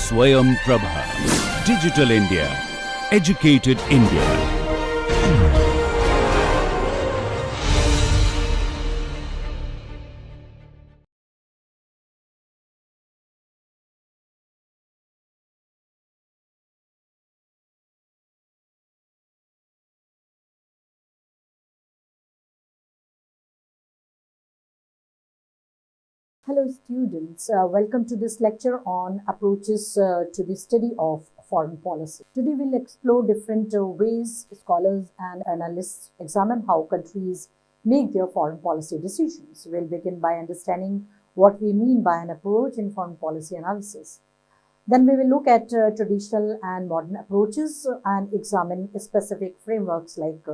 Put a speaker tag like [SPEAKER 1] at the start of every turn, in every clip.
[SPEAKER 1] Swayam Prabha. Digital India. Educated India.
[SPEAKER 2] Hello students, welcome to this lecture on approaches to the study of foreign policy. Today we'll explore different ways scholars and analysts examine how countries make their foreign policy decisions. We'll begin by understanding what we mean by an approach in foreign policy analysis. Then we will look at traditional and modern approaches and examine specific frameworks like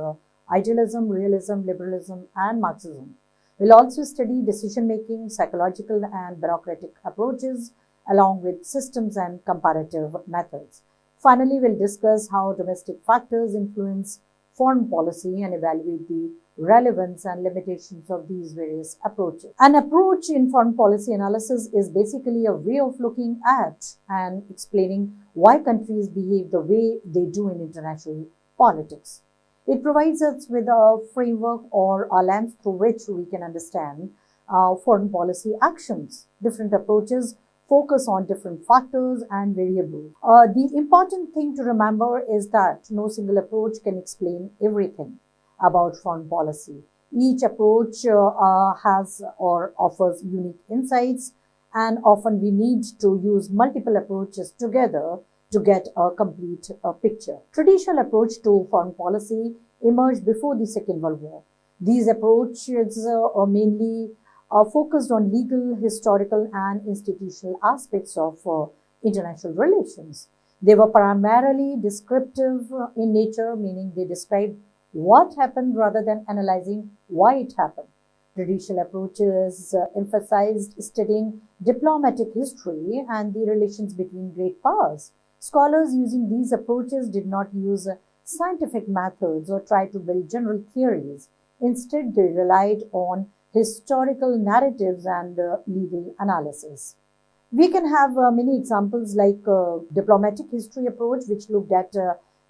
[SPEAKER 2] idealism, realism, liberalism, and Marxism. We'll also study decision-making, psychological and bureaucratic approaches, along with systems and comparative methods. Finally, we'll discuss how domestic factors influence foreign policy and evaluate the relevance and limitations of these various approaches. An approach in foreign policy analysis is basically a way of looking at and explaining why countries behave the way they do in international politics. It provides us with a framework or a lens through which we can understand foreign policy actions. Different approaches focus on different factors and variables. The important thing to remember is that no single approach can explain everything about foreign policy. Each approach has or offers unique insights, and often we need to use multiple approaches together to get a complete picture. Traditional approach to foreign policy emerged before the Second World War. These approaches are mainly focused on legal, historical, and institutional aspects of international relations. They were primarily descriptive in nature, meaning they described what happened rather than analyzing why it happened. Traditional approaches emphasized studying diplomatic history and the relations between great powers. Scholars using these approaches did not use scientific methods or try to build general theories. Instead, they relied on historical narratives and legal analysis. We can have many examples like diplomatic history approach, which looked at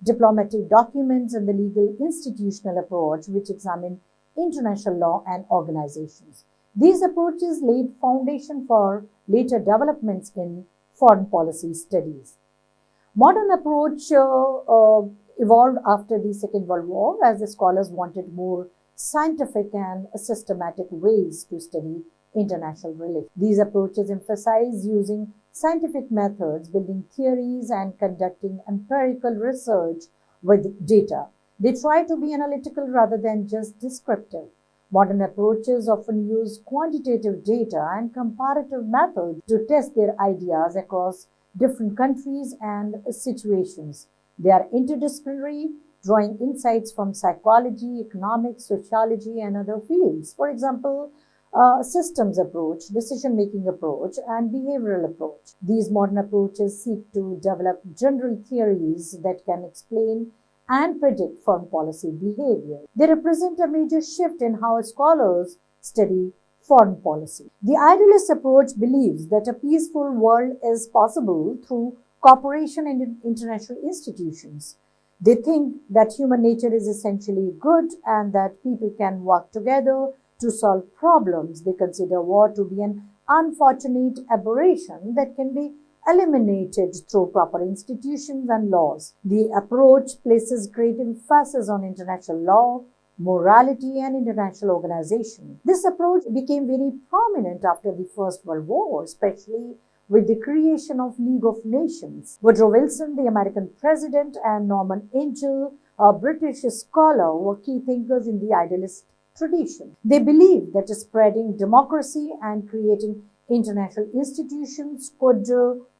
[SPEAKER 2] diplomatic documents, and the legal institutional approach, which examined international law and organizations. These approaches laid foundation for later developments in foreign policy studies. Modern approach evolved after the Second World War as the scholars wanted more scientific and systematic ways to study international relations. These approaches emphasize using scientific methods, building theories, and conducting empirical research with data. They try to be analytical rather than just descriptive. Modern approaches often use quantitative data and comparative methods to test their ideas across different countries and situations. They are interdisciplinary, drawing insights from psychology, economics, sociology, and other fields. For example, systems approach, decision-making approach, and behavioral approach. These modern approaches seek to develop general theories that can explain and predict foreign policy behavior. They represent a major shift in how scholars study foreign policy. The idealist approach believes that a peaceful world is possible through cooperation in international institutions. They think that human nature is essentially good and that people can work together to solve problems. They consider war to be an unfortunate aberration that can be eliminated through proper institutions and laws. The approach places great emphasis on international law, morality, and international organization. This approach became very prominent after the First World War, especially with the creation of League of Nations. Woodrow Wilson, the American president, and Norman Angell, a British scholar, were key thinkers in the idealist tradition. They believed that spreading democracy and creating international institutions could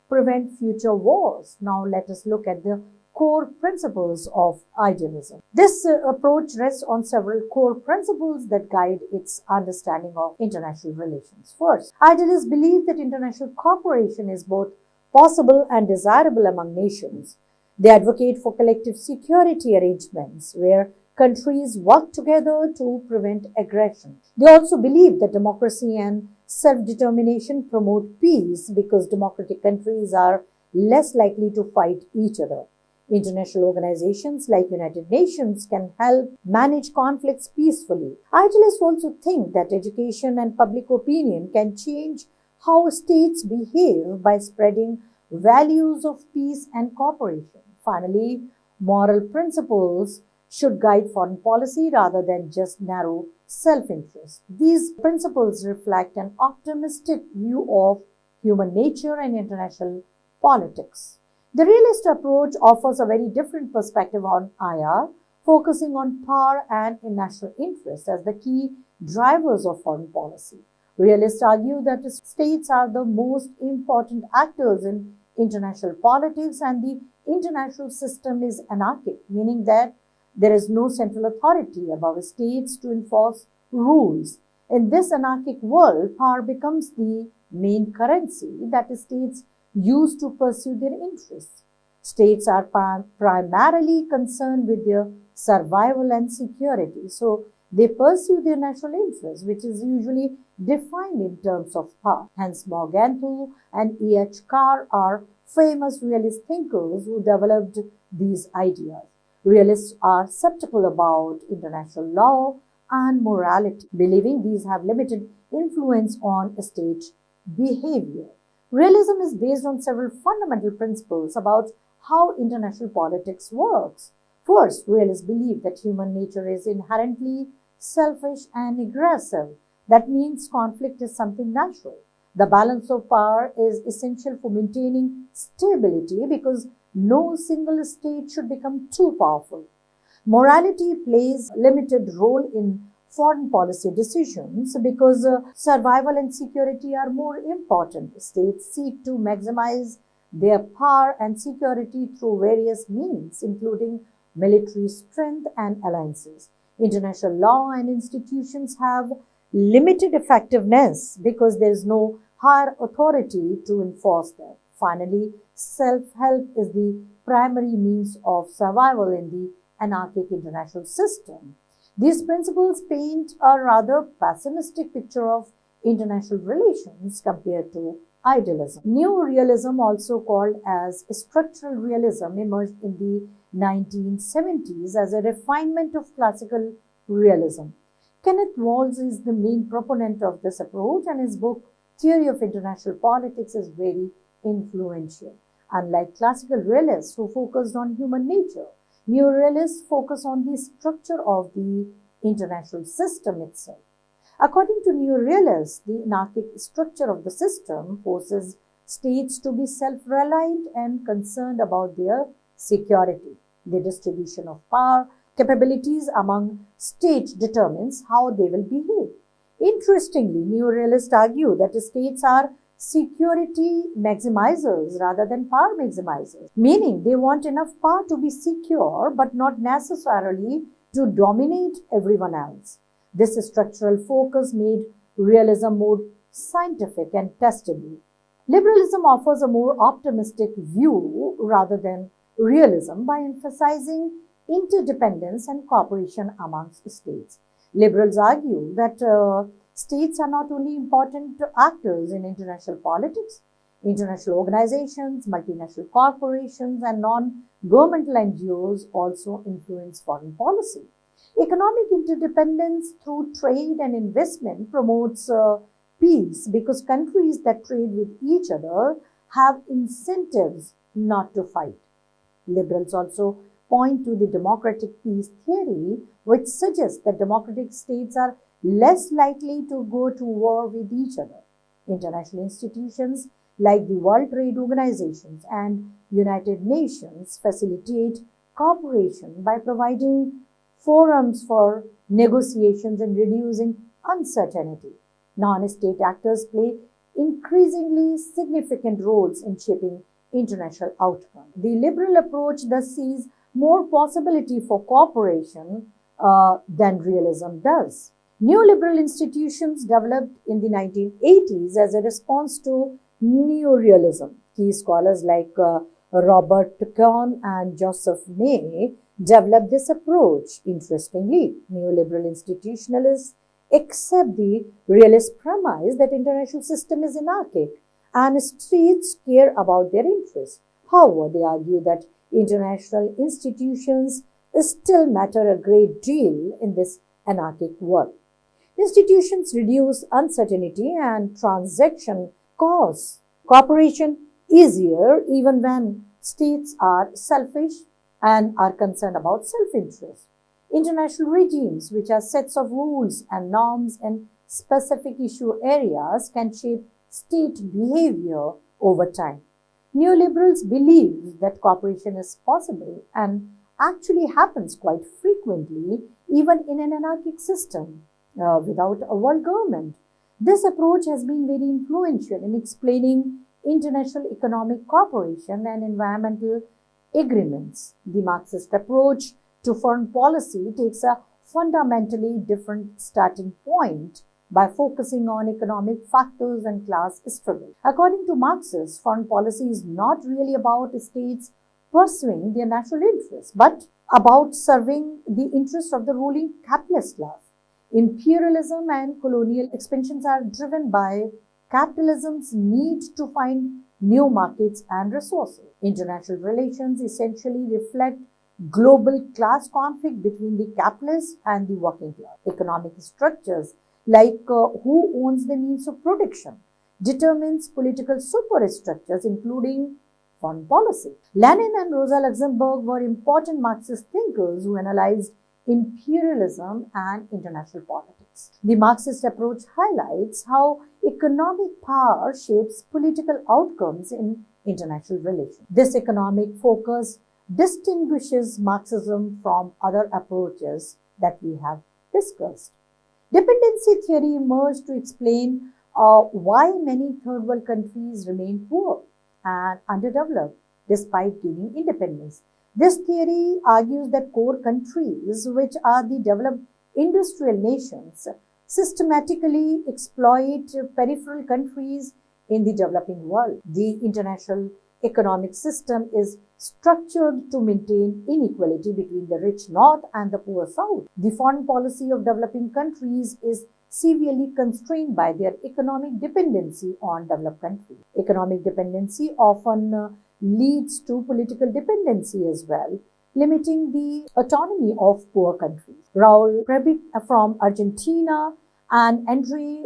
[SPEAKER 2] prevent future wars. Now let us look at the core principles of idealism. This approach rests on several core principles that guide its understanding of international relations. First, idealists believe that international cooperation is both possible and desirable among nations. They advocate for collective security arrangements where countries work together to prevent aggression. They also believe that democracy and self-determination promote peace because democratic countries are less likely to fight each other. International organizations like United Nations can help manage conflicts peacefully. Idealists also think that education and public opinion can change how states behave by spreading values of peace and cooperation. Finally, moral principles should guide foreign policy rather than just narrow self-interest. These principles reflect an optimistic view of human nature and international politics. The realist approach offers a very different perspective on IR, focusing on power and national interest as the key drivers of foreign policy. Realists argue that states are the most important actors in international politics and the international system is anarchic, meaning that there is no central authority above states to enforce rules. In this anarchic world, power becomes the main currency that states use to pursue their interests. States are primarily concerned with their survival and security, so they pursue their national interest, which is usually defined in terms of power. Hence, Morgenthau and E.H. Carr are famous realist thinkers who developed these ideas. Realists are skeptical about international law and morality, believing these have limited influence on state behavior. Realism is based on several fundamental principles about how international politics works. First, realists believe that human nature is inherently selfish and aggressive. That means conflict is something natural. The balance of power is essential for maintaining stability because no single state should become too powerful. Morality plays a limited role in foreign policy decisions because survival and security are more important. States seek to maximize their power and security through various means, including military strength and alliances. International law and institutions have limited effectiveness because there is no higher authority to enforce them. Finally, self-help is the primary means of survival in the anarchic international system. These principles paint a rather pessimistic picture of international relations compared to idealism. New realism, also called as structural realism, emerged in the 1970s as a refinement of classical realism. Kenneth Walls is the main proponent of this approach, and his book Theory of International Politics is very influential. Unlike classical realists who focused on human nature, new realists focus on the structure of the international system itself. According to new realists, the anarchic structure of the system forces states to be self-reliant and concerned about their security. The distribution of power capabilities among states determines how they will behave. Interestingly, new realists argue that states are security maximizers rather than power maximizers, meaning they want enough power to be secure but not necessarily to dominate everyone else. This structural focus made realism more scientific and testable. Liberalism offers a more optimistic view rather than realism by emphasizing interdependence and cooperation amongst states. Liberals argue that states are not only important actors in international politics, international organizations, multinational corporations, and non-governmental NGOs also influence foreign policy. Economic interdependence through trade and investment promotes peace because countries that trade with each other have incentives not to fight. Liberals also point to the democratic peace theory, which suggests that democratic states are less likely to go to war with each other. International institutions like the World Trade Organization and United Nations facilitate cooperation by providing forums for negotiations and reducing uncertainty. Non-state actors play increasingly significant roles in shaping international outcomes. The liberal approach thus sees more possibility for cooperation than realism does. Neoliberal institutions developed in the 1980s as a response to neorealism. Key scholars like Robert Kuhn and Joseph Nye developed this approach. Interestingly, neoliberal institutionalists accept the realist premise that international system is anarchic and states care about their interests. However, they argue that international institutions still matter a great deal in this anarchic world. Institutions reduce uncertainty and transaction costs. Cooperation easier even when states are selfish and are concerned about self-interest. International regimes, which are sets of rules and norms in specific issue areas, can shape state behavior over time. Neoliberals believe that cooperation is possible and actually happens quite frequently, even in an anarchic system without a world government. This approach has been very influential in explaining international economic cooperation and environmental agreements. The Marxist approach to foreign policy takes a fundamentally different starting point by focusing on economic factors and class struggle. According to Marxists, foreign policy is not really about states pursuing their national interests, but about serving the interests of the ruling capitalist class. Imperialism and colonial expansions are driven by capitalism's need to find new markets and resources. International relations essentially reflect global class conflict between the capitalist and the working class. Economic structures like who owns the means of production determines political superstructures, including foreign policy. Lenin and Rosa Luxemburg were important Marxist thinkers who analyzed imperialism and international politics. The Marxist approach highlights how economic power shapes political outcomes in international relations. This economic focus distinguishes Marxism from other approaches that we have discussed. Dependency theory emerged to explain why many third world countries remain poor and underdeveloped despite gaining independence. This theory argues that core countries, which are the developed industrial nations, systematically exploit peripheral countries in the developing world. The international economic system is structured to maintain inequality between the rich north and the poor south. The foreign policy of developing countries is severely constrained by their economic dependency on developed countries. Economic dependency often leads to political dependency as well, limiting the autonomy of poor countries. Raul Prebic from Argentina and Andre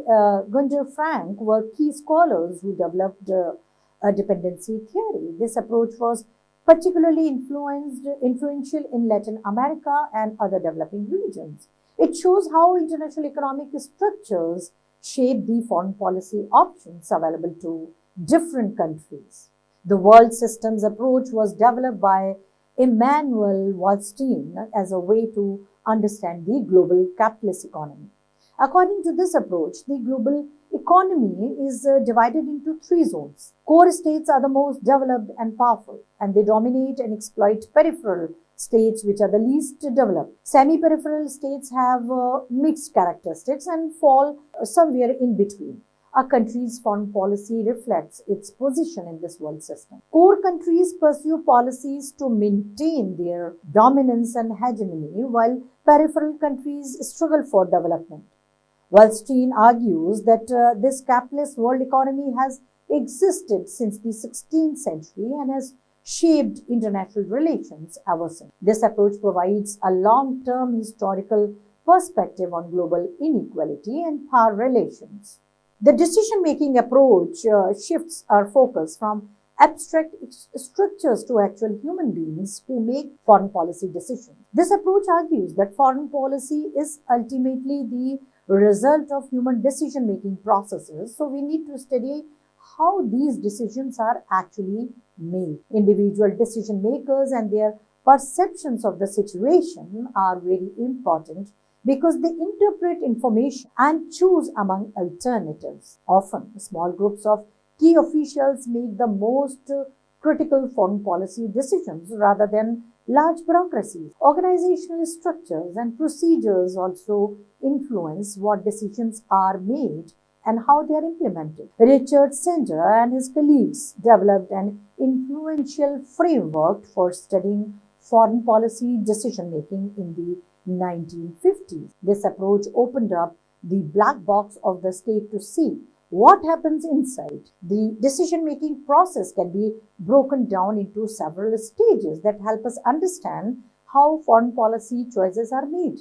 [SPEAKER 2] Gunder Frank were key scholars who developed a dependency theory. This approach was particularly influential in Latin America and other developing regions. It shows how international economic structures shape the foreign policy options available to different countries. The world systems approach was developed by Immanuel Wallstein as a way to understand the global capitalist economy. According to this approach, the global economy is divided into three zones. Core states are the most developed and powerful, and they dominate and exploit peripheral states which are the least developed. Semi-peripheral states have mixed characteristics and fall somewhere in between. A country's foreign policy reflects its position in this world system. Core countries pursue policies to maintain their dominance and hegemony, while peripheral countries struggle for development. Wallstein argues that this capitalist world economy has existed since the 16th century and has shaped international relations ever since. This approach provides a long-term historical perspective on global inequality and power relations. The decision-making approach shifts our focus from abstract structures to actual human beings who make foreign policy decisions. This approach argues that foreign policy is ultimately the result of human decision-making processes, so we need to study how these decisions are actually made. Individual decision makers and their perceptions of the situation are very important because they interpret information and choose among alternatives. Often, small groups of key officials make the most critical foreign policy decisions rather than large bureaucracies. Organizational structures and procedures also influence what decisions are made and how they are implemented. Richard Centre and his colleagues developed an influential framework for studying foreign policy decision-making in the 1950s. This approach opened up the black box of the state to see what happens inside. The decision-making process can be broken down into several stages that help us understand how foreign policy choices are made.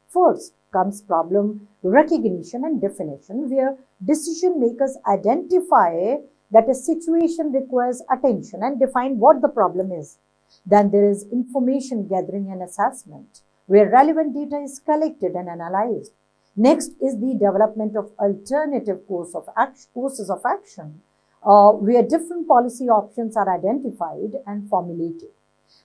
[SPEAKER 2] First comes problem recognition and definition, where decision makers identify that a situation requires attention and define what the problem is. Then there is information gathering and assessment, where relevant data is collected and analyzed. Next is the development of alternative courses of action, where different policy options are identified and formulated.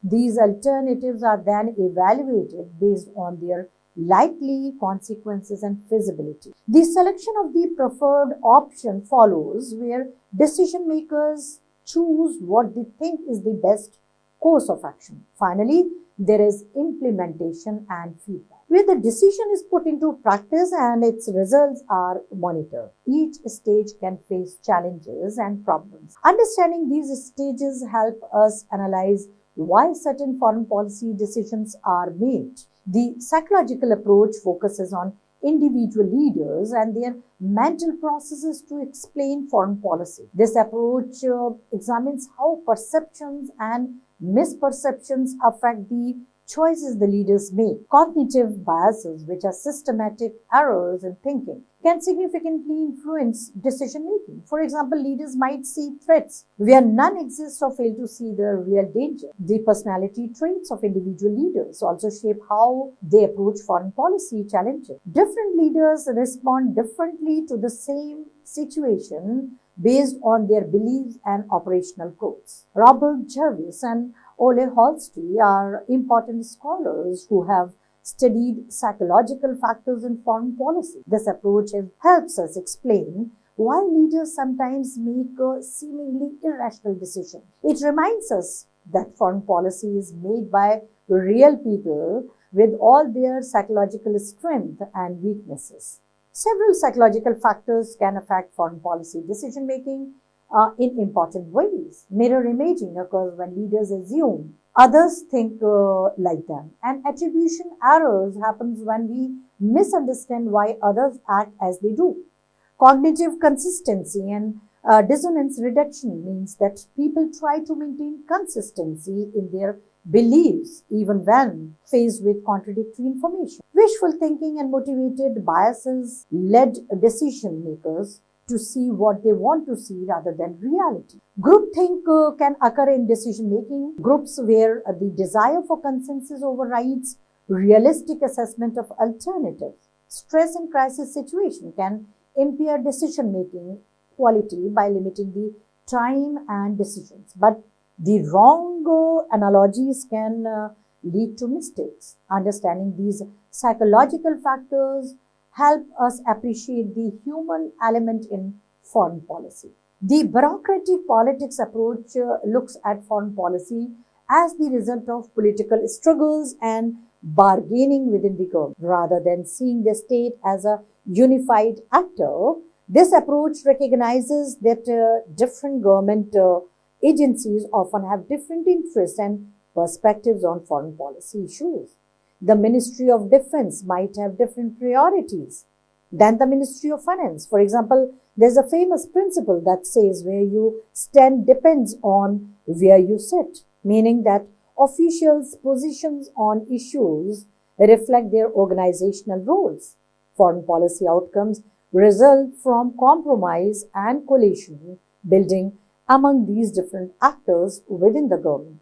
[SPEAKER 2] These alternatives are then evaluated based on their likely consequences and feasibility. The selection of the preferred option follows, where decision makers choose what they think is the best course of action. Finally, there is implementation and feedback, where the decision is put into practice and its results are monitored. Each stage can face challenges and problems. Understanding these stages help us analyze why certain foreign policy decisions are made. The psychological approach focuses on individual leaders and their mental processes to explain foreign policy. This approach examines how perceptions and misperceptions affect the choices the leaders make. Cognitive biases, which are systematic errors in thinking, can significantly influence decision making. For example, leaders might see threats where none exist or fail to see the real danger. The personality traits of individual leaders also shape how they approach foreign policy challenges. Different leaders respond differently to the same situation based on their beliefs and operational goals. Robert Jervis and Ole Holsty are important scholars who have studied psychological factors in foreign policy. This approach helps us explain why leaders sometimes make a seemingly irrational decisions. It reminds us that foreign policy is made by real people with all their psychological strength and weaknesses. Several psychological factors can affect foreign policy decision making in important ways. Mirror imaging occurs when leaders assume others think like them, and attribution errors happens when we misunderstand why others act as they do. Cognitive consistency and dissonance reduction means that people try to maintain consistency in their beliefs even when faced with contradictory information. Wishful thinking and motivated biases led decision makers to see what they want to see rather than reality. Groupthink can occur in decision making groups where the desire for consensus overrides realistic assessment of alternatives. Stress and crisis situation can impair decision making quality by limiting the time and decisions. But the wrong analogies can lead to mistakes. Understanding these psychological factors help us appreciate the human element in foreign policy. The bureaucratic politics approach looks at foreign policy as the result of political struggles and bargaining within the government. Rather than seeing the state as a unified actor, this approach recognizes that different government agencies often have different interests and perspectives on foreign policy issues. The Ministry of Defense might have different priorities than the Ministry of Finance. For example, there's a famous principle that says where you stand depends on where you sit, meaning that officials' positions on issues reflect their organizational roles. Foreign policy outcomes result from compromise and coalition building among these different actors within the government.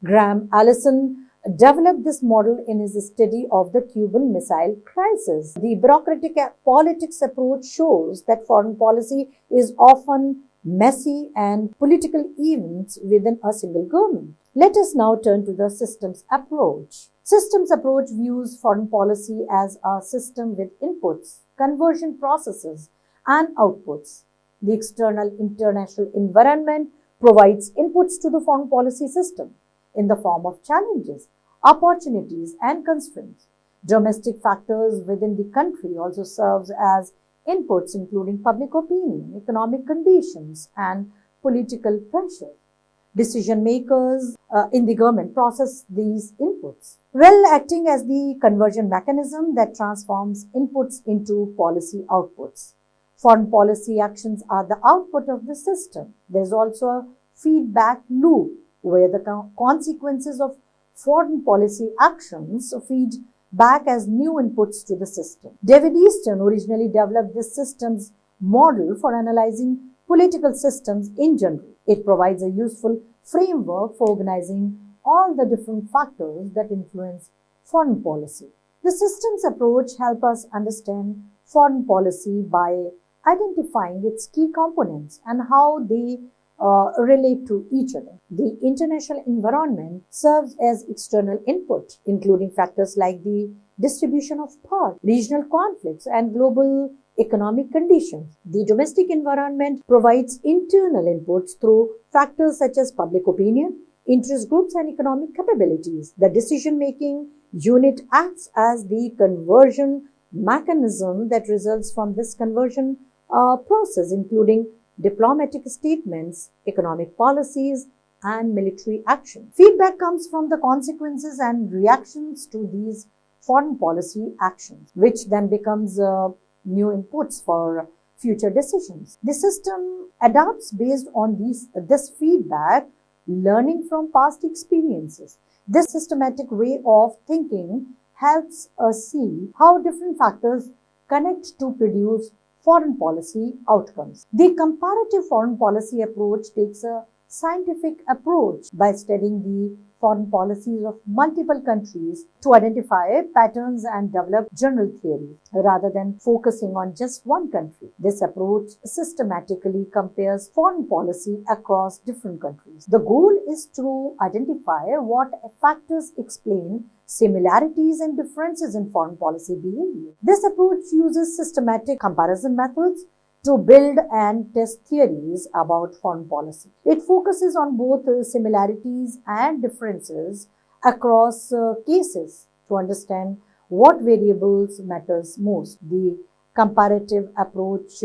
[SPEAKER 2] Graham Allison developed this model in his study of the Cuban Missile Crisis. The bureaucratic politics approach shows that foreign policy is often messy and political events within a single government. Let us now turn to the systems approach. Systems approach views foreign policy as a system with inputs, conversion processes, and outputs. The external international environment provides inputs to the foreign policy system in the form of challenges, opportunities, and constraints. Domestic factors within the country also serves as inputs, including public opinion, economic conditions, and political pressure. Decision makers in the government process these inputs, well acting as the conversion mechanism that transforms inputs into policy outputs. Foreign policy actions are the output of the system. There's also a feedback loop where the consequences of foreign policy actions feed back as new inputs to the system. David Easton originally developed this systems model for analyzing political systems in general. It provides a useful framework for organizing all the different factors that influence foreign policy. The systems approach helps us understand foreign policy by identifying its key components and how they relate to each other. The international environment serves as external input, including factors like the distribution of power, regional conflicts, and global economic conditions. The domestic environment provides internal inputs through factors such as public opinion, interest groups, and economic capabilities. The decision-making unit acts as the conversion mechanism that results from this conversion process, including diplomatic statements, economic policies, and military action. Feedback comes from the consequences and reactions to these foreign policy actions, which then becomes new inputs for future decisions. The system adapts based on this feedback, learning from past experiences. This systematic way of thinking helps us see how different factors connect to produce foreign policy outcomes. The comparative foreign policy approach takes a scientific approach by studying the foreign policies of multiple countries to identify patterns and develop general theories rather than focusing on just one country. This approach systematically compares foreign policy across different countries. The goal is to identify what factors explain similarities and differences in foreign policy behavior. This approach uses systematic comparison methods to build and test theories about foreign policy. It focuses on both similarities and differences across cases to understand what variables matters most. The comparative approach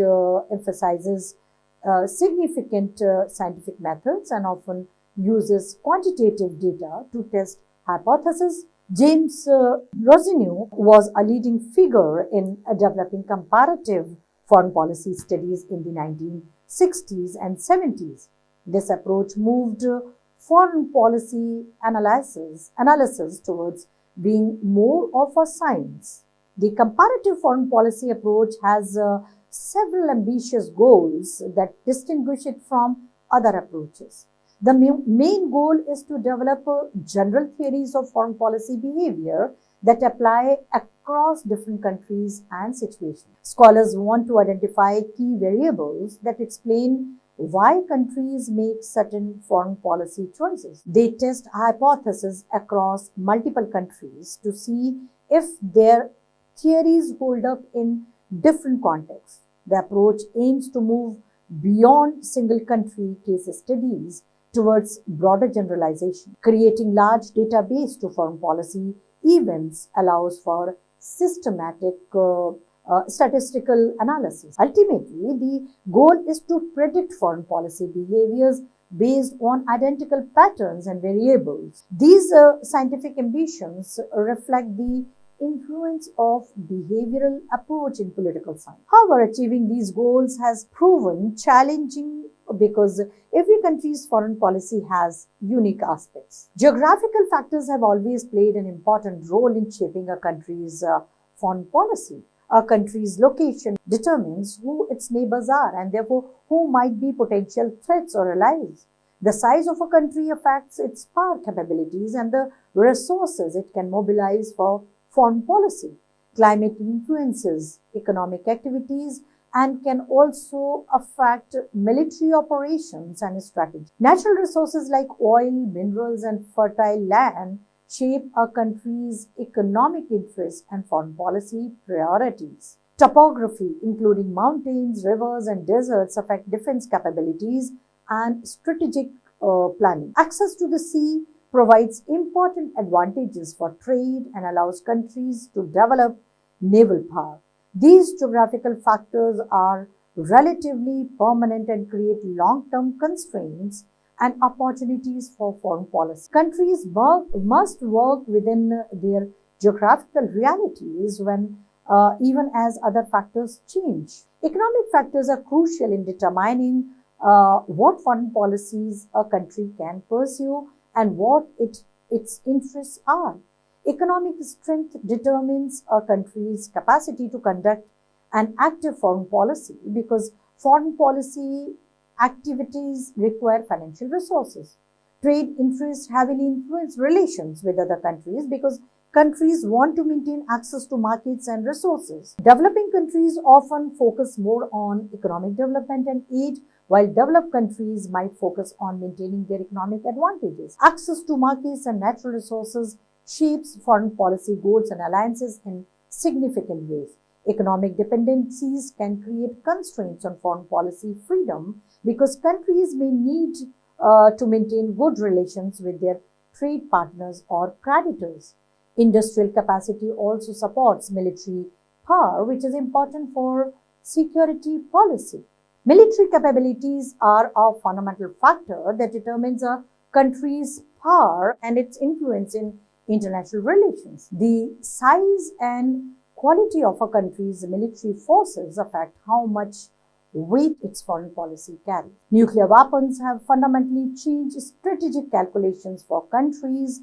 [SPEAKER 2] emphasizes significant scientific methods and often uses quantitative data to test hypotheses. James Rachana was a leading figure in developing comparative foreign policy studies in the 1960s and 70s. This approach moved foreign policy analysis towards being more of a science. The comparative foreign policy approach has several ambitious goals that distinguish it from other approaches. The main goal is to develop general theories of foreign policy behavior that apply across different countries and situations. Scholars want to identify key variables that explain why countries make certain foreign policy choices. They test hypotheses across multiple countries to see if their theories hold up in different contexts. The approach aims to move beyond single country case studies towards broader generalization. Creating large database to foreign policy events allows for systematic statistical analysis. Ultimately, the goal is to predict foreign policy behaviors based on identical patterns and variables. These scientific ambitions reflect the influence of behavioral approach in political science. However, achieving these goals has proven challenging because every country's foreign policy has unique aspects. Geographical factors have always played an important role in shaping a country's foreign policy. A country's location determines who its neighbors are and therefore who might be potential threats or allies. The size of a country affects its power capabilities and the resources it can mobilize for foreign policy. Climate influences economic activities and can also affect military operations and strategy. Natural resources like oil, minerals, and fertile land shape a country's economic interests and foreign policy priorities. Topography, including mountains, rivers, and deserts, affect defense capabilities and strategic planning. Access to the sea provides important advantages for trade and allows countries to develop naval power. These geographical factors are relatively permanent and create long-term constraints and opportunities for foreign policy. Countries must work within their geographical realities when even as other factors change. Economic factors are crucial in determining what foreign policies a country can pursue and what its interests are. Economic strength determines a country's capacity to conduct an active foreign policy because foreign policy activities require financial resources. Trade interests heavily influence relations with other countries because countries want to maintain access to markets and resources. Developing countries often focus more on economic development and aid, while developed countries might focus on maintaining their economic advantages. Access to markets and natural resources shapes foreign policy goals and alliances in significant ways. Economic dependencies can create constraints on foreign policy freedom because countries may need to maintain good relations with their trade partners or creditors. Industrial capacity also supports military power, which is important for security policy. Military capabilities are a fundamental factor that determines a country's power and its influence in international relations. The size and quality of a country's military forces affect how much weight its foreign policy carries. Nuclear weapons have fundamentally changed strategic calculations for countries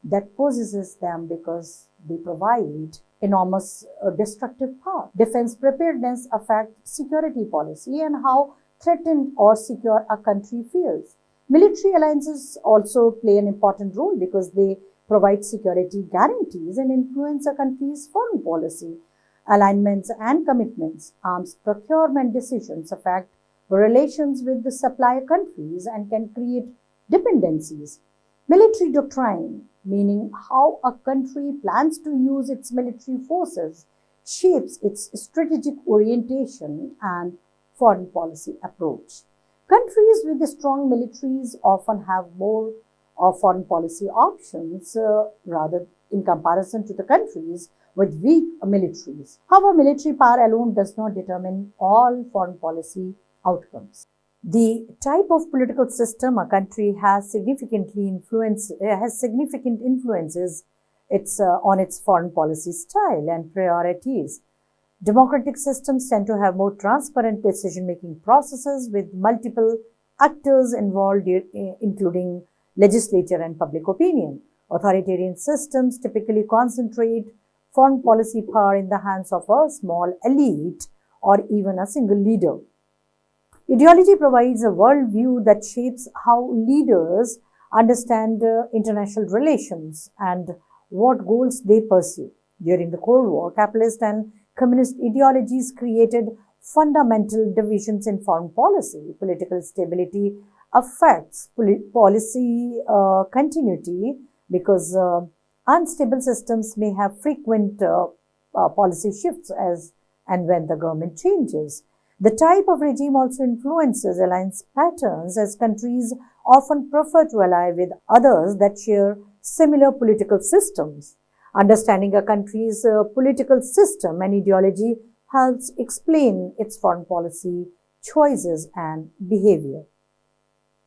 [SPEAKER 2] that possesses them because they provide enormous destructive power. Defense preparedness affects security policy and how threatened or secure a country feels. Military alliances also play an important role because they provide security guarantees and influence a country's foreign policy. Alignments and commitments, arms procurement decisions affect relations with the supplier countries and can create dependencies. Military doctrine, meaning how a country plans to use its military forces, shapes its strategic orientation and foreign policy approach. Countries with strong militaries often have more foreign policy options rather in comparison to the countries with weak militaries. However, military power alone does not determine all foreign policy outcomes. The type of political system a country has significant influences on its foreign policy style and priorities. Democratic systems tend to have more transparent decision-making processes with multiple actors involved, including legislature and public opinion. Authoritarian systems typically concentrate foreign policy power in the hands of a small elite or even a single leader. Ideology provides a worldview that shapes how leaders understand international relations and what goals they pursue. During the Cold War, capitalist and communist ideologies created fundamental divisions in foreign policy. Political stability affects policy continuity because unstable systems may have frequent policy shifts as and when the government changes. The type of regime also influences alliance patterns, as countries often prefer to ally with others that share similar political systems. Understanding a country's political system and ideology helps explain its foreign policy choices and behavior.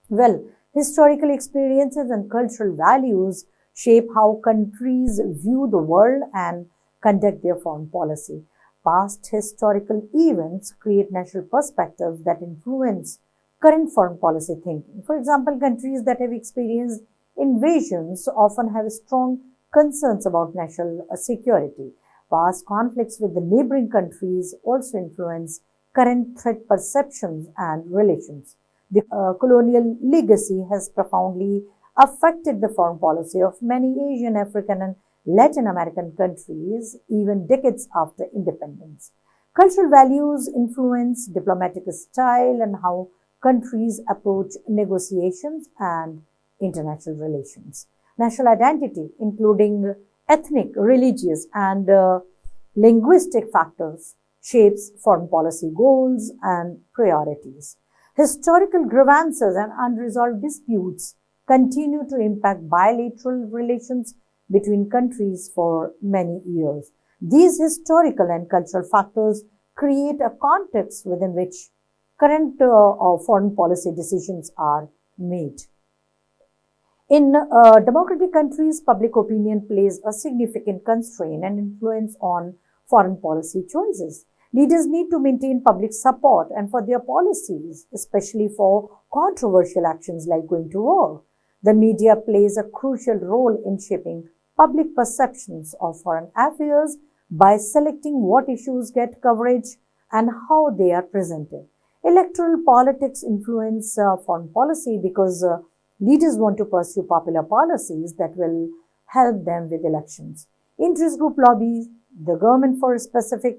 [SPEAKER 2] Well, historical experiences and cultural values shape how countries view the world and conduct their foreign policy. Past historical events create national perspectives that influence current foreign policy thinking. For example, countries that have experienced invasions often have strong concerns about national security. Past conflicts with the neighboring countries also influence current threat perceptions and relations. The colonial legacy has profoundly affected the foreign policy of many Asian, African, and Latin American countries, even decades after independence. Cultural values influence diplomatic style and how countries approach negotiations and international relations. National identity, including ethnic, religious, and linguistic factors, shapes foreign policy goals and priorities. Historical grievances and unresolved disputes continue to impact bilateral relations between countries for many years. These historical and cultural factors create a context within which current foreign policy decisions are made. In democratic countries, public opinion plays a significant constraint and influence on foreign policy choices. Leaders need to maintain public support and for their policies, especially for controversial actions like going to war. The media plays a crucial role in shaping public perceptions of foreign affairs by selecting what issues get coverage and how they are presented. Electoral politics influence foreign policy because leaders want to pursue popular policies that will help them with elections. Interest group lobbies the government for a specific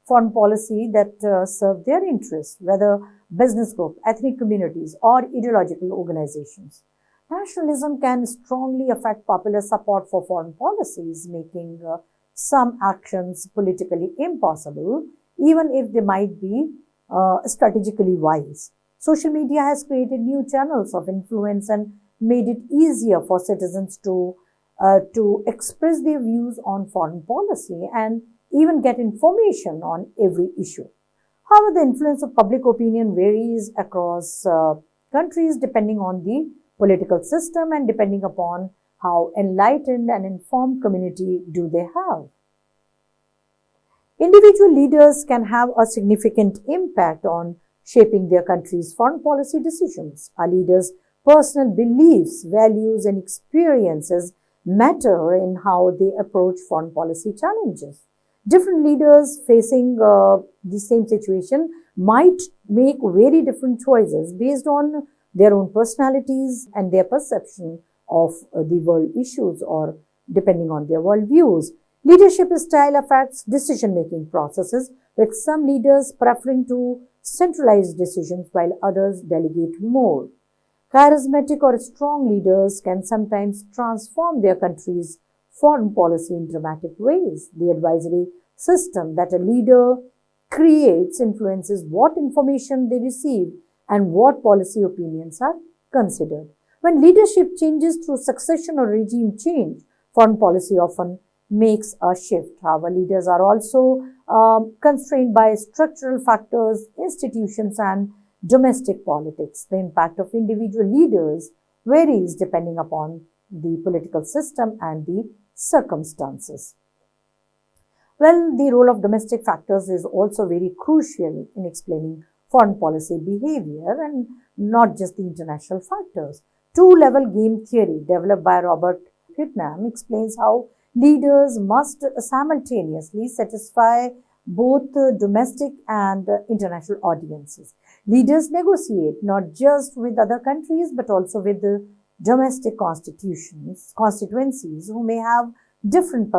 [SPEAKER 2] foreign policy that serve their interests, whether business group, ethnic communities, or ideological organizations. Nationalism can strongly affect popular support for foreign policies, making some actions politically impossible, even if they might be strategically wise. Social media has created new channels of influence and made it easier for citizens to express their views on foreign policy and even get information on every issue. However, the influence of public opinion varies across countries depending on the political system and depending upon how enlightened and informed community do they have. Individual leaders can have a significant impact on shaping their country's foreign policy decisions. A leader's personal beliefs, values, and experiences matter in how they approach foreign policy challenges. Different leaders facing the same situation might make very different choices based on their own personalities and their perception of the world issues or depending on their world views. Leadership style affects decision-making processes, with some leaders preferring to centralize decisions while others delegate more. Charismatic or strong leaders can sometimes transform their country's foreign policy in dramatic ways. The advisory system that a leader creates influences what information they receive and what policy opinions are considered. When leadership changes through succession or regime change, foreign policy often makes a shift. However, leaders are also constrained by structural factors, institutions, and domestic politics. The impact of individual leaders varies depending upon the political system and the circumstances. Well, the role of domestic factors is also very crucial in explaining foreign policy behavior and not just the international factors. Two-level game theory developed by Robert Putnam explains how leaders must simultaneously satisfy both domestic and international audiences. Leaders negotiate not just with other countries but also with the domestic constituencies who may have different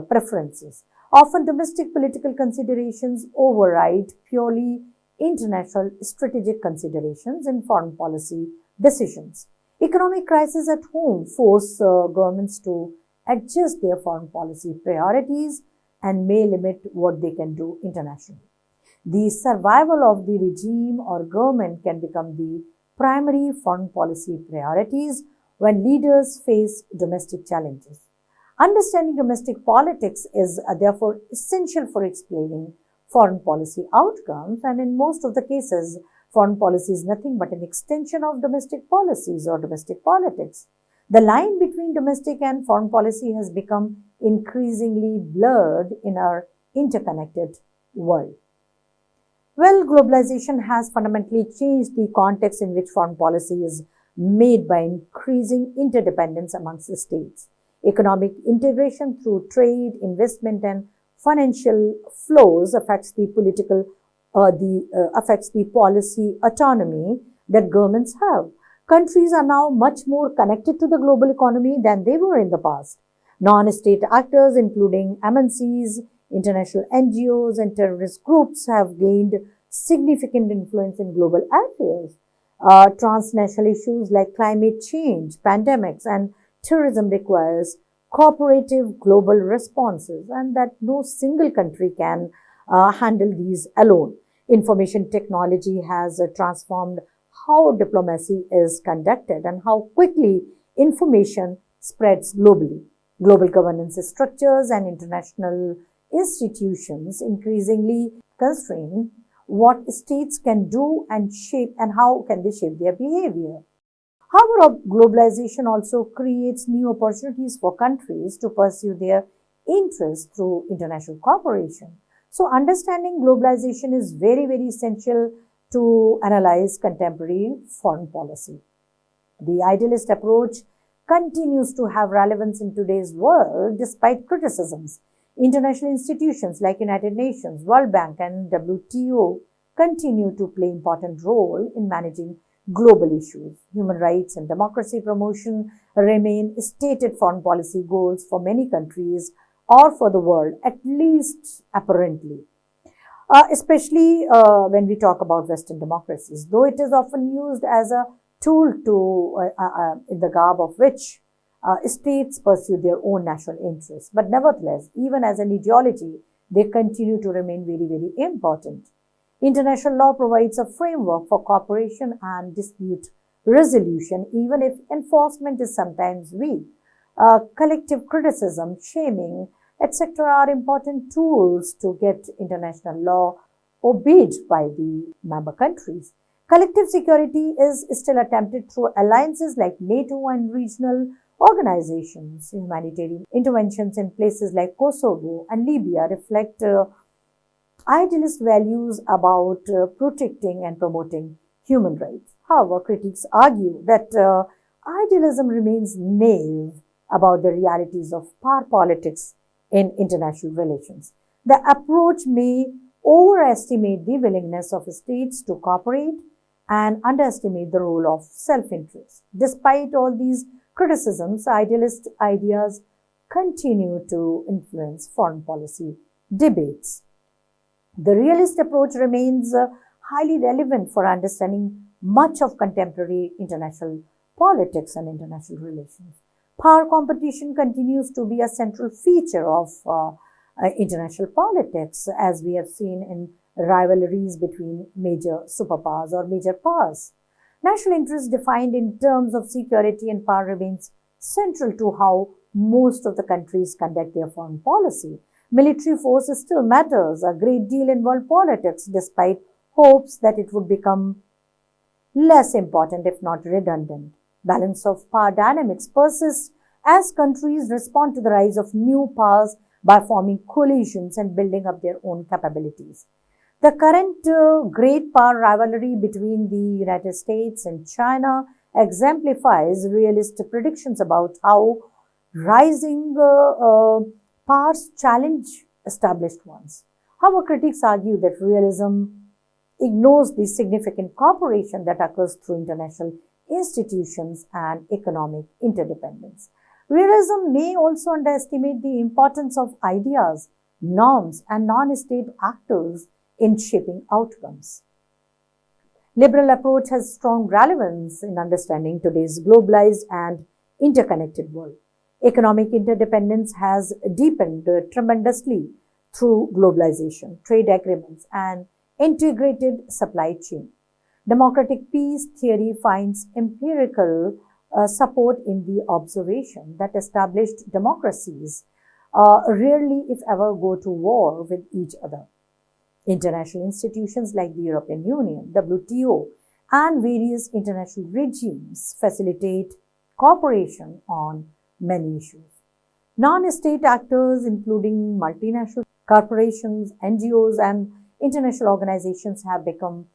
[SPEAKER 2] preferences. Often domestic political considerations override purely international strategic considerations in foreign policy decisions. Economic crises at home force governments to adjust their foreign policy priorities and may limit what they can do internationally. The survival of the regime or government can become the primary foreign policy priorities when leaders face domestic challenges. Understanding domestic politics is therefore essential for explaining foreign policy outcomes, and in most of the cases, foreign policy is nothing but an extension of domestic policies or domestic politics. The line between domestic and foreign policy has become increasingly blurred in our interconnected world. Well, globalization has fundamentally changed the context in which foreign policy is made by increasing interdependence amongst the states. Economic integration through trade, investment, and financial flows affects the policy autonomy that governments have. Countries are now much more connected to the global economy than they were in the past. Non-state actors, including MNCs, international NGOs, and terrorist groups have gained significant influence in global affairs. Transnational issues like climate change, pandemics, and terrorism requires cooperative global responses, and that no single country can handle these alone. Information technology has transformed how diplomacy is conducted and how quickly information spreads globally. Global governance structures and international institutions increasingly constrain what states can do and shape and how can they shape their behavior. However, globalization also creates new opportunities for countries to pursue their interest through international cooperation. So understanding globalization is very, very essential to analyze contemporary foreign policy. The idealist approach continues to have relevance in today's world despite criticisms. International institutions like United Nations, World Bank and WTO continue to play important role in managing global issues. Human rights and democracy promotion remain stated foreign policy goals for many countries or for the world, at least apparently. Especially when we talk about Western democracies, though it is often used as a tool in the garb of which states pursue their own national interests. But nevertheless, even as an ideology, they continue to remain very, very important. International law provides a framework for cooperation and dispute resolution, even if enforcement is sometimes weak. Collective criticism, shaming, etc. are important tools to get international law obeyed by the member countries. Collective security is still attempted through alliances like NATO and regional organizations. Humanitarian interventions in places like Kosovo and Libya reflect idealist values about protecting and promoting human rights. However, critics argue that idealism remains naive about the realities of power politics in international relations. The approach may overestimate the willingness of states to cooperate and underestimate the role of self-interest. Despite all these criticisms, idealist ideas continue to influence foreign policy debates. The realist approach remains highly relevant for understanding much of contemporary international politics and international relations. Power competition continues to be a central feature of international politics, as we have seen in rivalries between major superpowers or major powers. National interest defined in terms of security and power remains central to how most of the countries conduct their foreign policy. Military force still matters a great deal in world politics, despite hopes that it would become less important if not redundant. Balance of power dynamics persists as countries respond to the rise of new powers by forming coalitions and building up their own capabilities. The current great power rivalry between the United States and China exemplifies realist predictions about how rising powers challenge established ones. However, critics argue that realism ignores the significant cooperation that occurs through international institutions and economic interdependence. Realism may also underestimate the importance of ideas, norms, and non-state actors in shaping outcomes. Liberal approach has strong relevance in understanding today's globalized and interconnected world. Economic interdependence has deepened tremendously through globalization, trade agreements, and integrated supply chain. Democratic peace theory finds empirical support in the observation that established democracies rarely, if ever, go to war with each other. International institutions like the European Union, WTO, and various international regimes facilitate cooperation on many issues. Non-state actors, including multinational corporations, NGOs, and international organizations, have become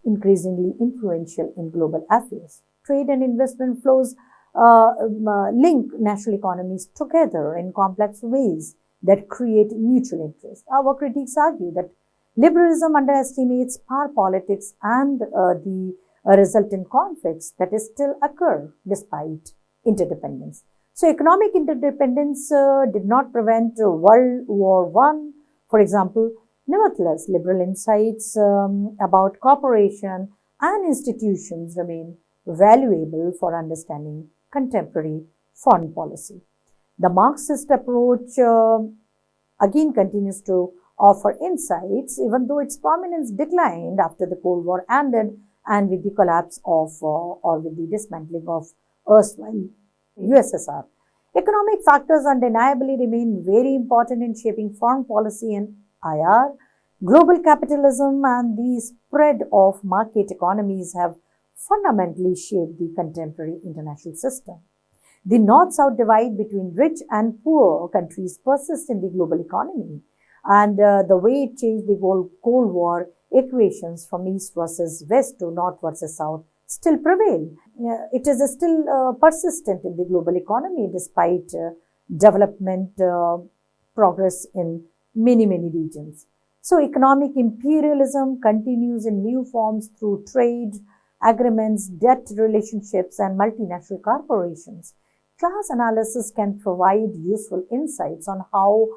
[SPEAKER 2] increasingly influential in global affairs. Trade and investment flows link national economies together in complex ways that create mutual interest. Our critics argue that liberalism underestimates power politics and the resultant conflicts that still occur despite interdependence. So, economic interdependence did not prevent World War I, for example. Nevertheless, liberal insights about cooperation and institutions remain valuable for understanding contemporary foreign policy. The Marxist approach again continues to offer insights, even though its prominence declined after the Cold War ended and with the collapse of or with the dismantling of erstwhile USSR. Economic factors undeniably remain very important in shaping foreign policy in IR. Global capitalism and the spread of market economies have fundamentally shaped the contemporary international system. The north-south divide between rich and poor countries persists in the global economy, and the way it changed the Cold War equations from east versus west to north versus south still prevail. It is still persistent in the global economy despite development progress in many regions. So economic imperialism continues in new forms through trade agreements, debt relationships, and multinational corporations. Class analysis can provide useful insights on how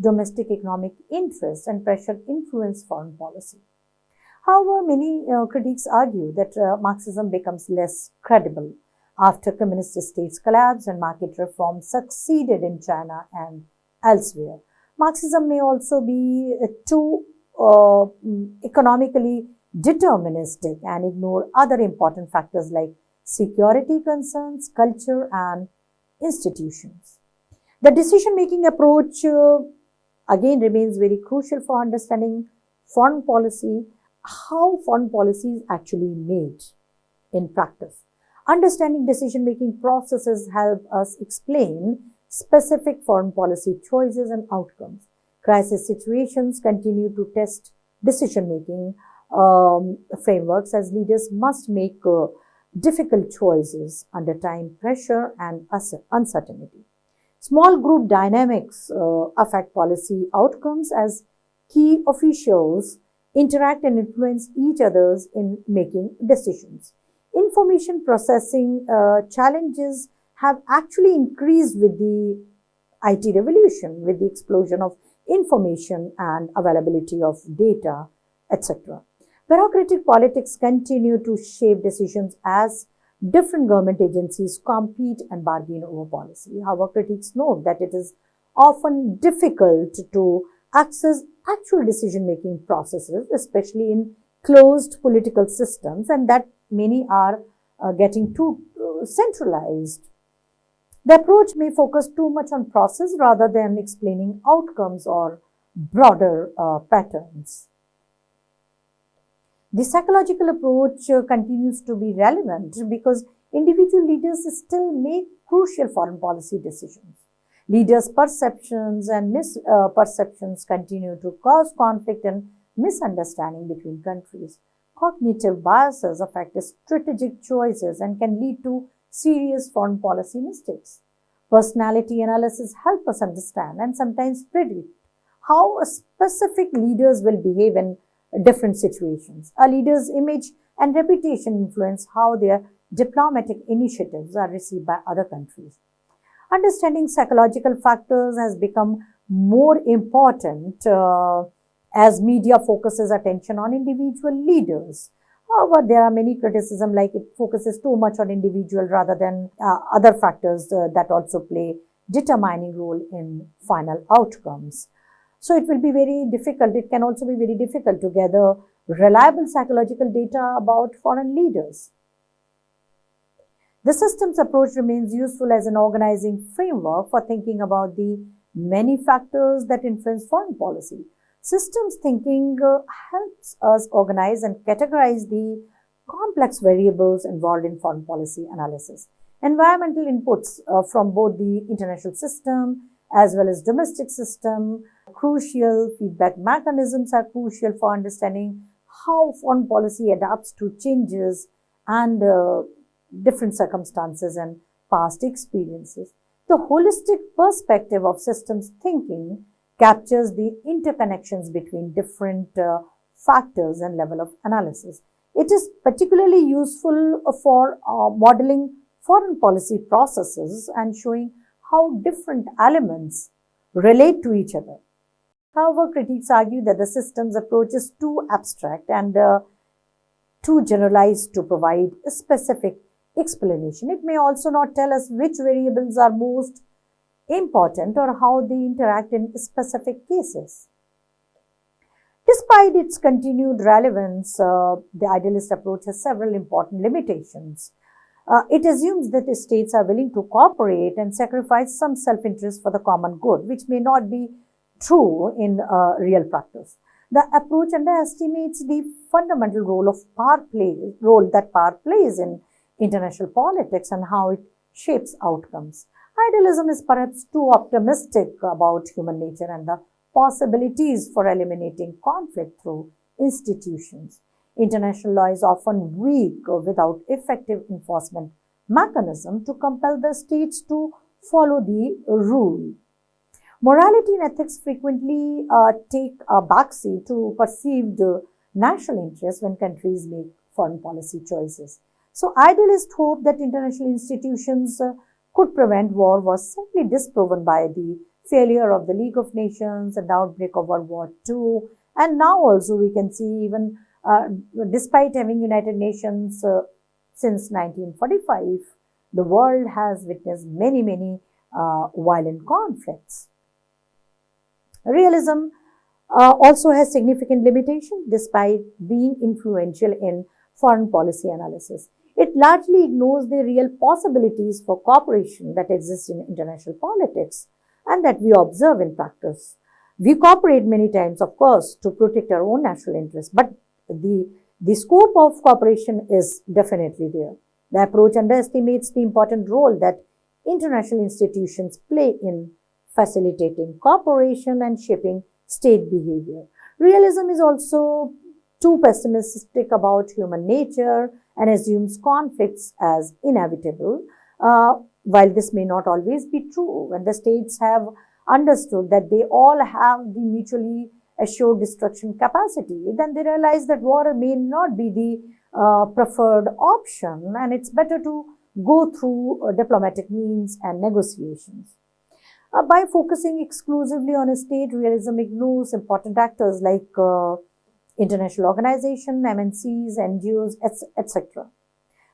[SPEAKER 2] domestic economic interests and pressure influence foreign policy. However, many critics argue that Marxism becomes less credible after communist states collapsed and market reforms succeeded in China and elsewhere. Marxism may also be too economically deterministic and ignore other important factors like security concerns, culture, and institutions. The decision-making approach again remains very crucial for understanding foreign policy, how foreign policy is actually made in practice. Understanding decision-making processes help us explain specific foreign policy choices and outcomes. Crisis situations continue to test decision-making frameworks as leaders must make difficult choices under time pressure and uncertainty. Small group dynamics affect policy outcomes as key officials interact and influence each other in making decisions. Information processing challenges have actually increased with the IT revolution, with the explosion of information and availability of data, etc. Bureaucratic politics continue to shape decisions as different government agencies compete and bargain over policy. However, critics note that it is often difficult to access actual decision-making processes, especially in closed political systems, and that many are getting too centralized. The approach may focus too much on process rather than explaining outcomes or broader patterns. The psychological approach continues to be relevant because individual leaders still make crucial foreign policy decisions. Leaders' perceptions and misperceptions continue to cause conflict and misunderstanding between countries. Cognitive biases affect strategic choices and can lead to serious foreign policy mistakes. Personality analysis help us understand and sometimes predict how specific leaders will behave in different situations. A leader's image and reputation influence how their diplomatic initiatives are received by other countries. Understanding psychological factors has become more important as media focuses attention on individual leaders. However, there are many criticisms like it focuses too much on individual rather than other factors that also play determining role in final outcomes. So it will be very difficult. It can also be very difficult to gather reliable psychological data about foreign leaders. The systems approach remains useful as an organizing framework for thinking about the many factors that influence foreign policy. Systems thinking helps us organize and categorize the complex variables involved in foreign policy analysis. Environmental inputs from both the international system as well as domestic system, crucial feedback mechanisms are crucial for understanding how foreign policy adapts to changes and different circumstances and past experiences. The holistic perspective of systems thinking captures the interconnections between different factors and level of analysis. It is particularly useful for modeling foreign policy processes and showing how different elements relate to each other. However, critics argue that the systems approach is too abstract and too generalized to provide a specific explanation. It may also not tell us which variables are most important or how they interact in specific cases. Despite its continued relevance, the idealist approach has several important limitations. It assumes that the states are willing to cooperate and sacrifice some self-interest for the common good, which may not be true in real practice. The approach underestimates the fundamental role that power plays in international politics and how it shapes outcomes. Idealism is perhaps too optimistic about human nature and the possibilities for eliminating conflict through institutions. International law is often weak without effective enforcement mechanism to compel the states to follow the rule. Morality and ethics frequently take a backseat to perceived national interests when countries make foreign policy choices. So, idealists hope that international institutions could prevent war was simply disproven by the failure of the League of Nations and the outbreak of World War II. And now also we can see even despite having United Nations since 1945, the world has witnessed many violent conflicts. Realism also has significant limitations despite being influential in foreign policy analysis. It largely ignores the real possibilities for cooperation that exist in international politics and that we observe in practice. We cooperate many times, of course, to protect our own national interests, but the scope of cooperation is definitely there. The approach underestimates the important role that international institutions play in facilitating cooperation and shaping state behavior. Realism is also too pessimistic about human nature and assumes conflicts as inevitable. While this may not always be true, when the states have understood that they all have the mutually assured destruction capacity, then they realize that war may not be the preferred option, and it's better to go through diplomatic means and negotiations. By focusing exclusively on a state, realism ignores important actors like international organizations, MNCs, NGOs, etc.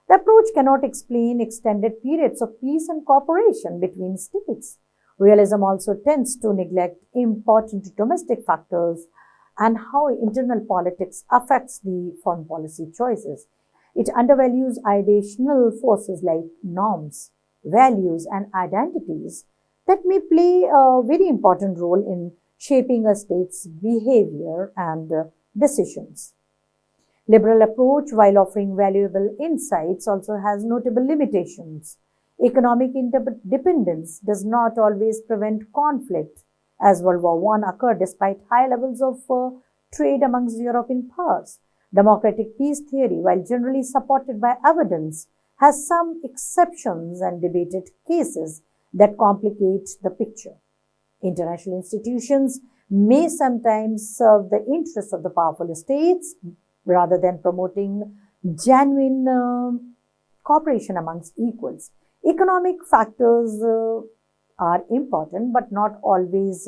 [SPEAKER 2] The approach cannot explain extended periods of peace and cooperation between states. Realism also tends to neglect important domestic factors and how internal politics affects the foreign policy choices. It undervalues ideational forces like norms, values, and identities that may play a very important role in shaping a state's behavior and decisions. Liberal approach, while offering valuable insights, also has notable limitations. Economic interdependence does not always prevent conflict, as World War I occurred despite high levels of trade amongst European powers. Democratic peace theory, while generally supported by evidence, has some exceptions and debated cases that complicate the picture. International institutions may sometimes serve the interests of the powerful states rather than promoting genuine cooperation amongst equals. Economic factors are important but not always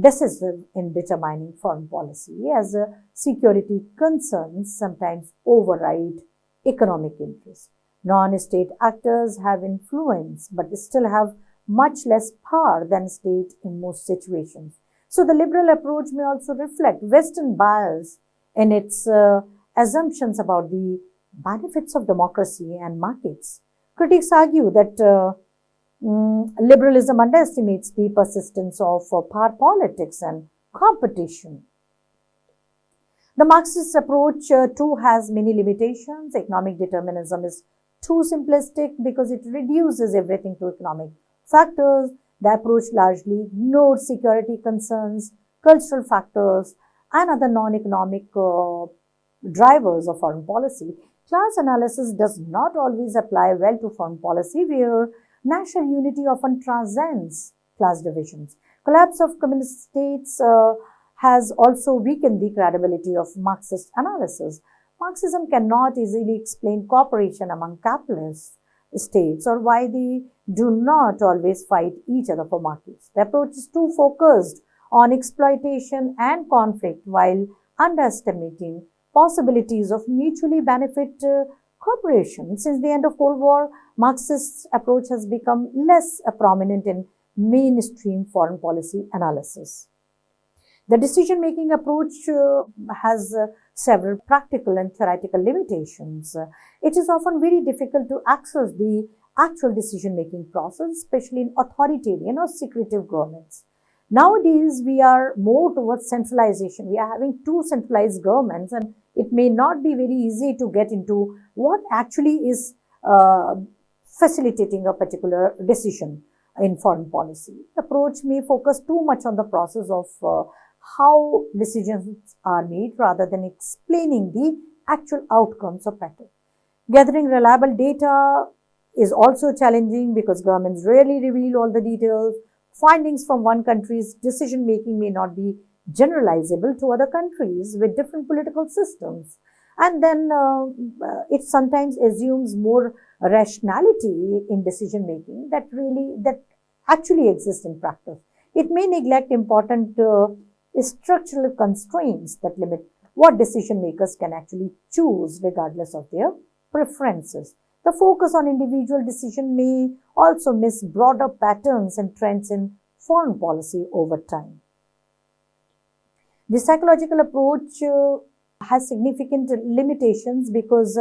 [SPEAKER 2] decisive in determining foreign policy, as security concerns sometimes override economic interests. Non-state actors have influence but still have much less power than state in most situations. So the liberal approach may also reflect Western bias in its assumptions about the benefits of democracy and markets. Critics argue that liberalism underestimates the persistence of power politics and competition. The Marxist approach too has many limitations. Economic determinism is too simplistic because it reduces everything to economic factors. The approach largely ignores security concerns, cultural factors, and other non-economic drivers of foreign policy. Class analysis does not always apply well to foreign policy, where national unity often transcends class divisions. Collapse of communist states has also weakened the credibility of Marxist analysis. Marxism cannot easily explain cooperation among capitalist states or why they do not always fight each other for markets. The approach is too focused on exploitation and conflict while underestimating possibilities of mutually benefit cooperation. Since the end of Cold War, Marxist approach has become less prominent in mainstream foreign policy analysis. The decision-making approach has several practical and theoretical limitations. It is often very difficult to access the actual decision-making process, especially in authoritarian or secretive governments. Nowadays, we are more towards centralization. We are having two centralized governments, and it may not be very easy to get into what actually is facilitating a particular decision in foreign policy. The approach may focus too much on the process of how decisions are made rather than explaining the actual outcomes or pattern. Gathering reliable data is also challenging because governments rarely reveal all the details. Findings from one country's decision making may not be generalizable to other countries with different political systems. And then it sometimes assumes more rationality in decision making that actually exists in practice. It may neglect important structural constraints that limit what decision makers can actually choose regardless of their preferences. The focus on individual decision may also miss broader patterns and trends in foreign policy over time. The psychological approach has significant limitations because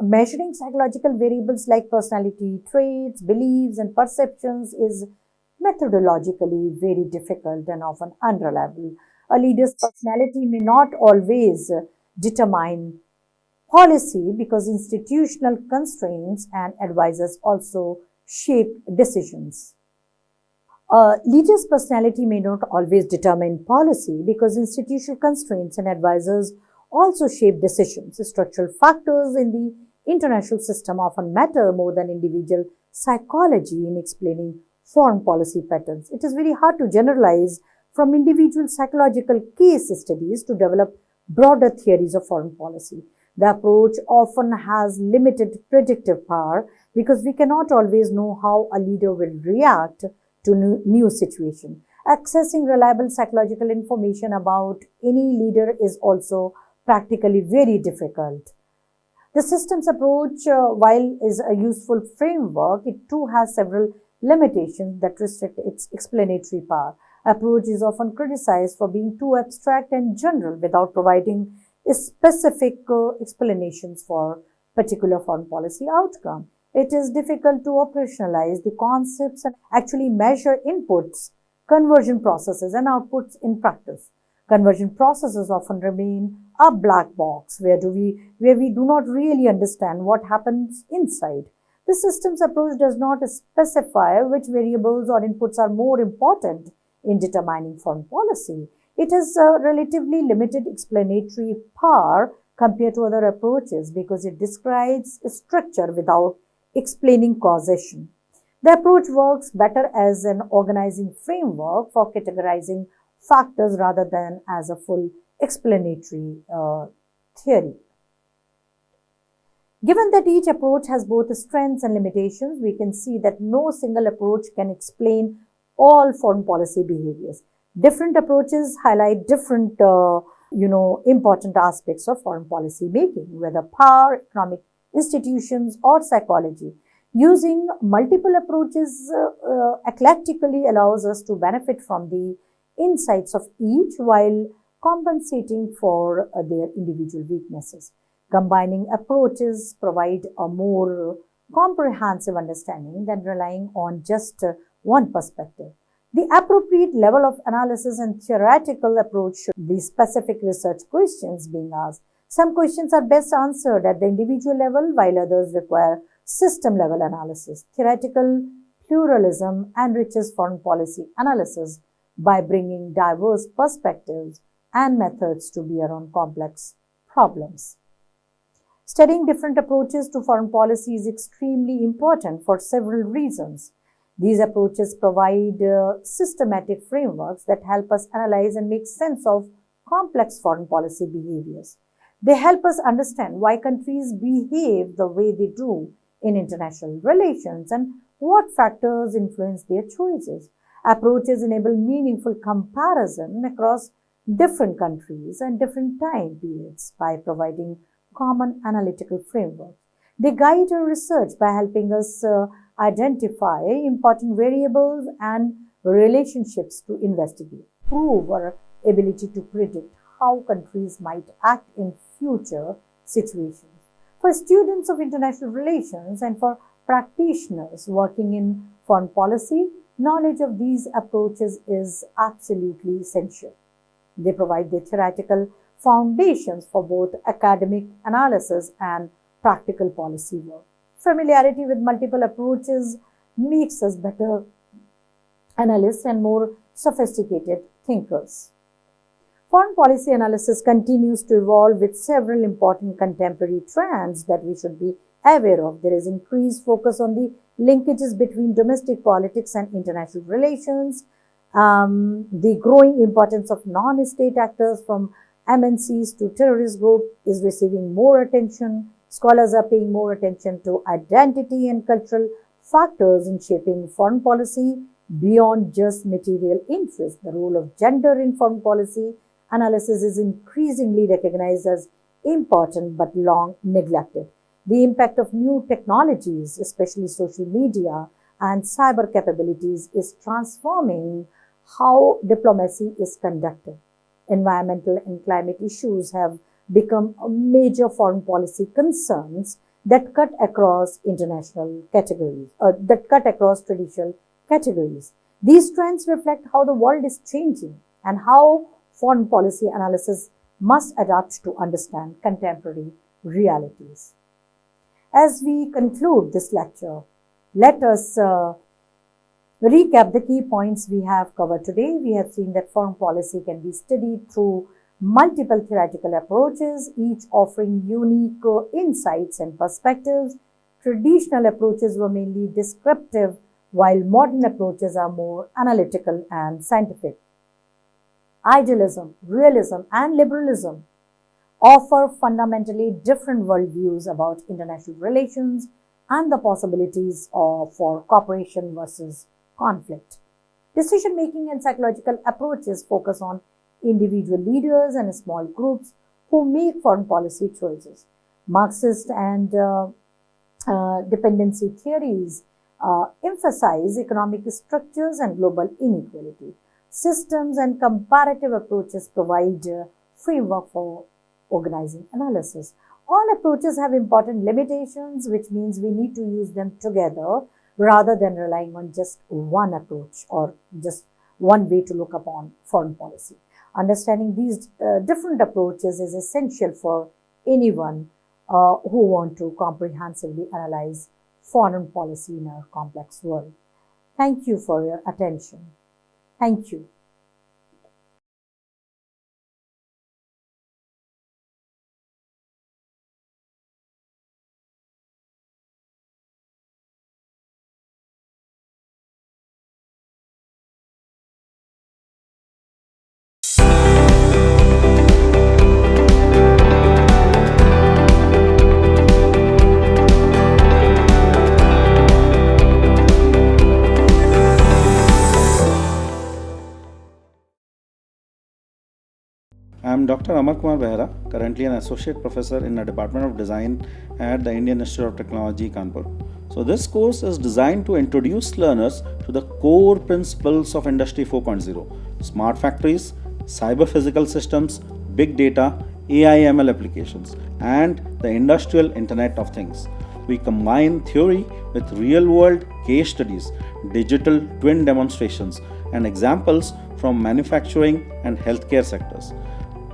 [SPEAKER 2] measuring psychological variables like personality traits, beliefs, and perceptions is methodologically very difficult and often unreliable. A leader's personality may not always determine policy because institutional constraints and advisors also shape decisions. A leader's personality may not always determine policy because institutional constraints and advisors also shape decisions. Structural factors in the international system often matter more than individual psychology in explaining foreign policy patterns. It is very hard to generalize from individual psychological case studies to develop broader theories of foreign policy. The approach often has limited predictive power because we cannot always know how a leader will react to new situation. Accessing reliable psychological information about any leader is also practically very difficult. The systems approach, while is a useful framework, it too has several limitations that restrict its explanatory power. Approach is often criticized for being too abstract and general without providing specific explanations for particular foreign policy outcome. It is difficult to operationalize the concepts and actually measure inputs, conversion processes, and outputs in practice. Conversion processes often remain a black box where we do not really understand what happens inside. The systems approach does not specify which variables or inputs are more important in determining foreign policy. It has a relatively limited explanatory power compared to other approaches because it describes a structure without explaining causation. The approach works better as an organizing framework for categorizing factors rather than as a full explanatory theory. Given that each approach has both strengths and limitations, we can see that no single approach can explain all foreign policy behaviors. Different approaches highlight different, important aspects of foreign policy making, whether power, economic institutions, or psychology. Using multiple approaches eclectically allows us to benefit from the insights of each while compensating for their individual weaknesses. Combining approaches provide a more comprehensive understanding than relying on just one perspective. The appropriate level of analysis and theoretical approach should be specific research questions being asked. Some questions are best answered at the individual level, while others require system-level analysis. Theoretical pluralism enriches foreign policy analysis by bringing diverse perspectives and methods to bear on complex problems. Studying different approaches to foreign policy is extremely important for several reasons. These approaches provide systematic frameworks that help us analyze and make sense of complex foreign policy behaviors. They help us understand why countries behave the way they do in international relations and what factors influence their choices. Approaches enable meaningful comparison across different countries and different time periods by providing common analytical frameworks. They guide our research by helping us identify important variables and relationships to investigate, prove our ability to predict how countries might act in future situations. For students of international relations and for practitioners working in foreign policy, knowledge of these approaches is absolutely essential. They provide the theoretical foundations for both academic analysis and practical policy work. Familiarity with multiple approaches makes us better analysts and more sophisticated thinkers. Foreign policy analysis continues to evolve with several important contemporary trends that we should be aware of. There is increased focus on the linkages between domestic politics and international relations. The growing importance of non-state actors from MNCs to terrorist groups is receiving more attention. Scholars are paying more attention to identity and cultural factors in shaping foreign policy beyond just material interests. The role of gender in foreign policy analysis is increasingly recognized as important but long neglected. The impact of new technologies, especially social media and cyber capabilities, is transforming how diplomacy is conducted. Environmental and climate issues have become major foreign policy concerns that cut across international categories, traditional categories. These trends reflect how the world is changing and how foreign policy analysis must adapt to understand contemporary realities. As we conclude this lecture, let us recap the key points we have covered today. We have seen that foreign policy can be studied through multiple theoretical approaches, each offering unique insights and perspectives. Traditional approaches were mainly descriptive, while modern approaches are more analytical and scientific. Idealism, realism, and liberalism offer fundamentally different worldviews about international relations and the possibilities for cooperation versus conflict. Decision-making and psychological approaches focus on individual leaders and small groups who make foreign policy choices. Marxist and dependency theories emphasize economic structures and global inequality. Systems and comparative approaches provide framework for organizing analysis. All approaches have important limitations, which means we need to use them together rather than relying on just one approach or just one way to look upon foreign policy. Understanding these different approaches is essential for anyone who want to comprehensively analyze foreign policy in our complex world. Thank you for your attention. Thank you.
[SPEAKER 3] I am Dr. Amar Kumar Behra, currently an Associate Professor in the Department of Design at the Indian Institute of Technology, Kanpur. So this course is designed to introduce learners to the core principles of Industry 4.0, smart factories, cyber physical systems, big data, AI/ML applications, and the industrial Internet of Things. We combine theory with real-world case studies, digital twin demonstrations, and examples from manufacturing and healthcare sectors.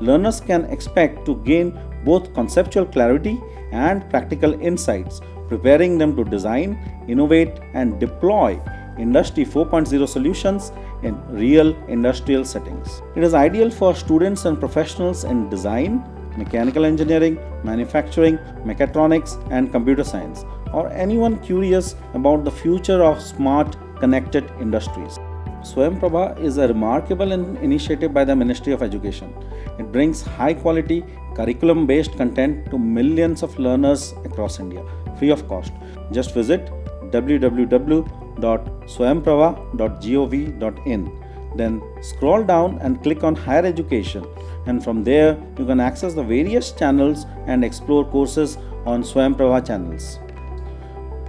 [SPEAKER 3] Learners can expect to gain both conceptual clarity and practical insights, preparing them to design, innovate, and deploy Industry 4.0 solutions in real industrial settings. It is ideal for students and professionals in design, mechanical engineering, manufacturing, mechatronics, and computer science, or anyone curious about the future of smart, connected industries. Swayam Prabha is a remarkable initiative by the Ministry of Education. It brings high-quality, curriculum-based content to millions of learners across India, free of cost. Just visit www.swayamprabha.gov.in. Then scroll down and click on Higher Education, and from there you can access the various channels and explore courses on Swayam Prabha channels.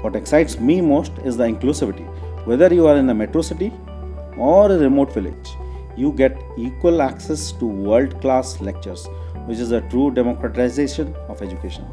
[SPEAKER 3] What excites me most is the inclusivity. Whether you are in a metro city or a remote village, you get equal access to world-class lectures, which is a true democratization of education.